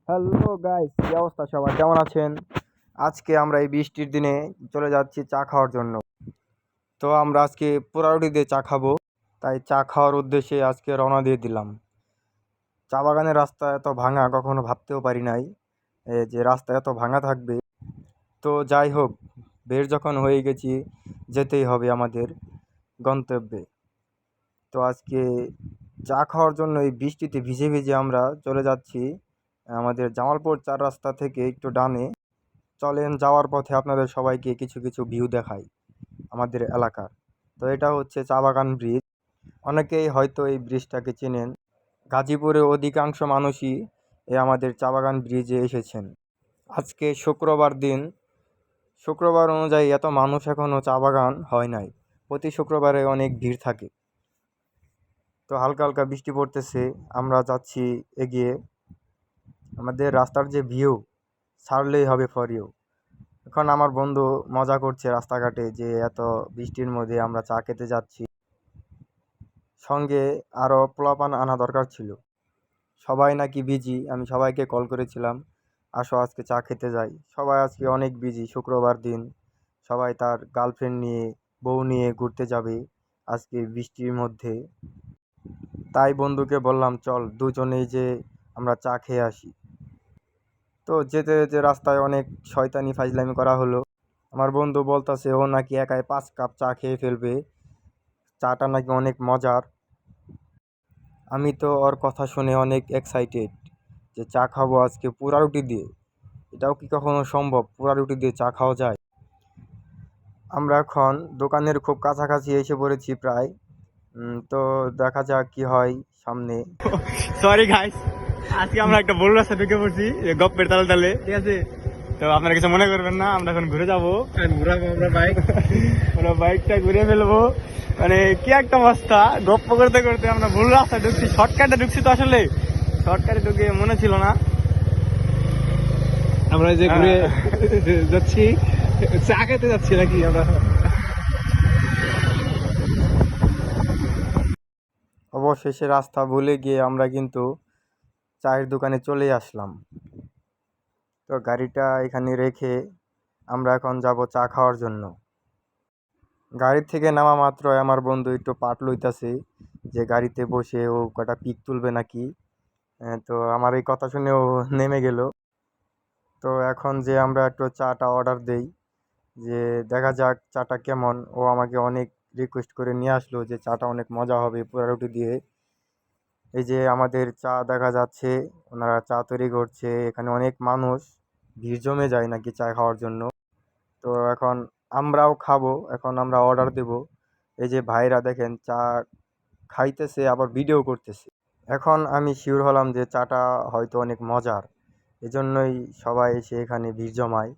Hello guys, কি অবস্থা সবার, কেমন আছেন? আজকে আমরা এই বৃষ্টির দিনে চলে যাচ্ছি চা খাওয়ার জন্য। তো আমরা আজকে পোড়ারুটি দিয়ে চা খাবো, তাই চা খাওয়ার উদ্দেশ্যে আজকে রওনা দিয়ে দিলাম। চা বাগানের রাস্তা এত ভাঙা কখনো ভাবতেও পারি নাই যে রাস্তা এত ভাঙা থাকবে। তো যাই হোক, বের যখন হয়ে গেছি, যেতেই হবে আমাদের গন্তব্যে। তো আজকে চা খাওয়ার জন্য এই বৃষ্টিতে ভিজে ভিজে আমরা চলে যাচ্ছি আমাদের জামালপুর চার রাস্তা থেকে একটু ডানে। চলেন, যাওয়ার পথে আপনাদের সবাইকে কিছু কিছু ভিউ দেখাই আমাদের এলাকার। তো এটা হচ্ছে চা বাগান ব্রিজ। অনেকেই হয়তো এই ব্রিজটাকে চেনেন। গাজীপুরে অধিকাংশ মানুষই আমাদের চা বাগান ব্রিজে এসেছেন। আজকে শুক্রবার দিন, শুক্রবার অনুযায়ী এত মানুষ এখনও চা বাগান হয় নাই। প্রতি শুক্রবারে অনেক ভিড় থাকে। তো হালকা হালকা বৃষ্টি পড়তেছে, আমরা যাচ্ছি এগিয়ে। আমাদের রাস্তার যে ভিউ, ছাড়লেই হবে ফর ইউ। এখন আমার বন্ধু মজা করছে রাস্তাঘাটে যে এত বৃষ্টির মধ্যে আমরা চা খেতে যাচ্ছি। সঙ্গে আরও পোলাপান আনা দরকার ছিল। সবাই নাকি বিজি, আমি সবাইকে কল করেছিলাম, আসো আজকে চা খেতে যাই। সবাই আজকে অনেক বিজি, শুক্রবার দিন। সবাই তার গার্লফ্রেন্ড নিয়ে, বউ নিয়ে ঘুরতে যাবে আজকে বৃষ্টির মধ্যে। তাই বন্ধুকে বললাম, চল দুজনেই যে আমরা চা খেয়ে আসি। তো যেতে যেতে রাস্তায় অনেক শয়তানি ফাজলামি করা হলো। আমার বন্ধু বলতাছে ও নাকি একাই 5 কাপ চা খেয়ে ফেলবে, চাটা নাকি অনেক মজার। আমি তো ওর কথা শুনে অনেক এক্সাইটেড যে চা খাবো আজকে পুরা রুটি দিয়ে। এটাও কি কখনো সম্ভব, পুরা রুটি দিয়ে চা খাওয়া যায়? আমরা এখন দোকানের খুব কাছাকাছি এসে পড়েছি প্রায়। তো দেখা যাক কি হয় সামনে। সরি গাইস, আজকে আমরা একটা বড় রাস্তা ঢুকে পড়ছি গপ্পের তালে তালে, ঠিক আছে? তো আপনারা কিছু মনে করবেন না, আমরা এখন ঘুরে যাবো, ঘুরাবো আমরা বাইক, আমরা বাইকটা ঘুরে ফেলবো। মানে কি একটা অবস্থা, গপ্প করতে করতে আমরা ভুল রাস্তা ঢুকছি, শর্টকাটে ঢুকছি। তো আসলে শর্টকাটে ঢুকে মনে ছিল না আমরা যে ঘুরে যাচ্ছি, চা খেতে যাচ্ছি নাকি আমরা। অবশেষে রাস্তা ভুলে গিয়ে আমরা কিন্তু চায়ের দোকানে চলে আসলাম। তো গাড়িটা এখানে রেখে আমরা এখন যাব চা খাওয়ার জন্য। গাড়ি থেকে নামা মাত্র আমার বন্ধু একটু পাট লইতাছে যে গাড়িতে বসে ও কটা পিক তুলবে নাকি। তো আমার এই কথা শুনে ও নেমে গেল। তো এখন যে আমরা একটু চাটা অর্ডার দেই, যে দেখা যাক চাটা কেমন। ও আমাকে অনেক রিকোয়েস্ট করে নিয়ে আসলো যে চাটা অনেক মজা হবে পুরা রুটি দিয়ে। এই যে আমাদের চা দেখা যাচ্ছে, ওনারা চা তৈরি করছে, এখানে অনেক মানুষ, ভিড় জমে যায় নাকি চা খাওয়ার জন্য। তো এখন আমরাও খাবো, এখন আমরা অর্ডার দেব। এই যে ভাইরা দেখেন চা খাইতেছে আবার ভিডিও করতেছে। এখন আমি শিওর হলাম যে চাটা হয়তো অনেক মজার, এজন্যই সবাই এসে এখানে ভিড় জমায়।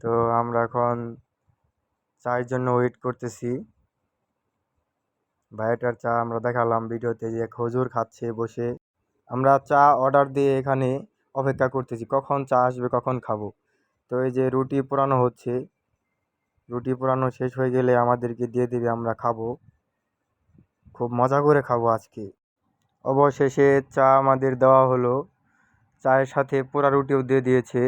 তো আমরা এখন চায়ের জন্য ওয়েট করতেছি। ভাইয়াটার চা আমরা দেখালাম ভিডিওতে যে খজুর খাচ্ছে বসে। আমরা চা অর্ডার দিয়ে এখানে অপেক্ষা করতেছি কখন চা আসবে, কখন খাবো। তো এই যে রুটি পোড়ানো হচ্ছে, রুটি পোড়ানো শেষ হয়ে গেলে আমাদেরকে দিয়ে দিবে, আমরা খাবো, খুব মজা করে খাবো আজকে। অবশেষে চা আমাদের দেওয়া হলো, চায়ের সাথে পোড়া রুটিও দিয়ে দিয়েছে।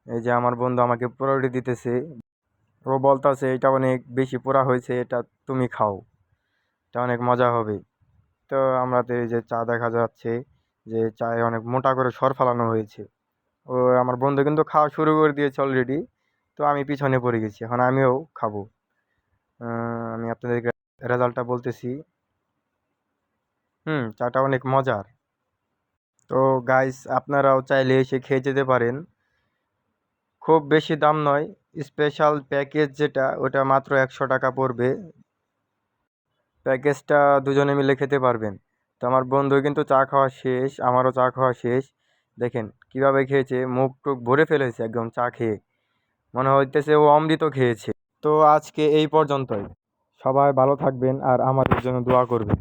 এই যে আমার বন্ধু আমাকে পোড়া রুটি দিতেছে, ও বলতাছে এটা অনেক বেশি পোড়া হয়েছে, এটা তুমি খাও, এটা অনেক মজা হবে। তো আমাদের এই যে চা দেখা যাচ্ছে যে চায়ে অনেক মোটা করে সর ফেলানো হয়েছে। ও আমার বন্ধু কিন্তু খাওয়া শুরু করে দিয়েছে অলরেডি। তো আমি পিছনে পড়ে গেছি, এখন আমিও খাবো। আমি আপনাদেরকে রেজাল্টটা বলতেছি। চাটা অনেক মজার। তো গাইস, আপনারাও চাইলে এসে খেয়ে যেতে পারেন। খুব বেশি দাম নয়, স্পেশাল প্যাকেজ যেটা ওটা মাত্র 100 টাকা পড়বে। প্যাকেজটা দুজনে মিলে খেতে পারবেন। তো আমার বন্ধু কিন্তু চা খাওয়া শেষ, আমারও চা খাওয়া শেষ। দেখেন কিভাবে খেয়েছে, মুখ টুক ভরে ফেলেছে একদম চা খেয়ে, মনে হইতেছে ও অমৃত খেয়েছে। তো আজকে এই পর্যন্তই। সবাই ভালো থাকবেন আর আমাদের জন্য দোয়া করবেন।